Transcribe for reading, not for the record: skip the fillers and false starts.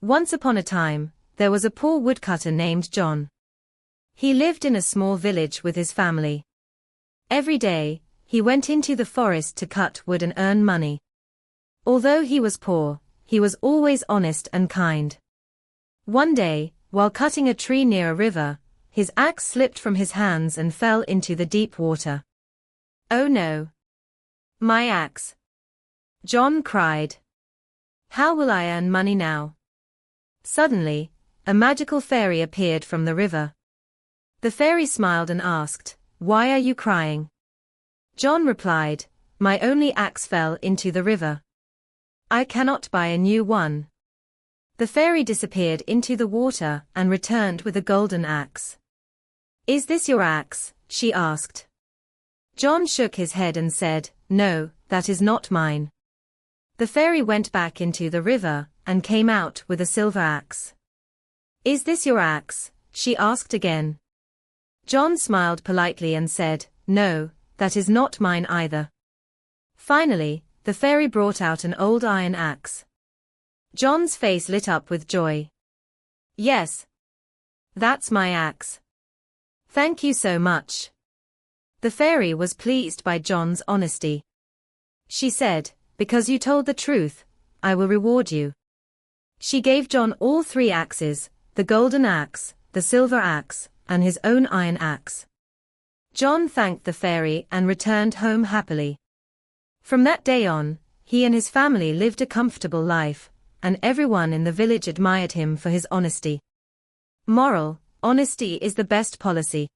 Once upon a time, there was a poor woodcutter named John. He lived in a small village with his family. Every day, he went into the forest to cut wood and earn money. Although he was poor, he was always honest and kind. One day, while cutting a tree near a river, his axe slipped from his hands and fell into the deep water. "Oh no! My axe!" John cried. "How will I earn money now?" Suddenly, a magical fairy appeared from the river. The fairy smiled and asked, "Why are you crying?" John replied, "My only axe fell into the river. I cannot buy a new one." The fairy disappeared into the water and returned with a golden axe. "Is this your axe?" she asked. John shook his head and said, "No, that is not mine." The fairy went back into the river and came out with a silver axe. "Is this your axe?" she asked again. John smiled politely and said, "No, that is not mine either." Finally, the fairy brought out an old iron axe. John's face lit up with joy. "Yes. That's my axe. Thank you so much." The fairy was pleased by John's honesty. She said, "Because you told the truth, I will reward you." She gave John all 3 axes, the golden axe, the silver axe, and his own iron axe. John thanked the fairy and returned home happily. From that day on, he and his family lived a comfortable life, and everyone in the village admired him for his honesty. Moral: honesty is the best policy.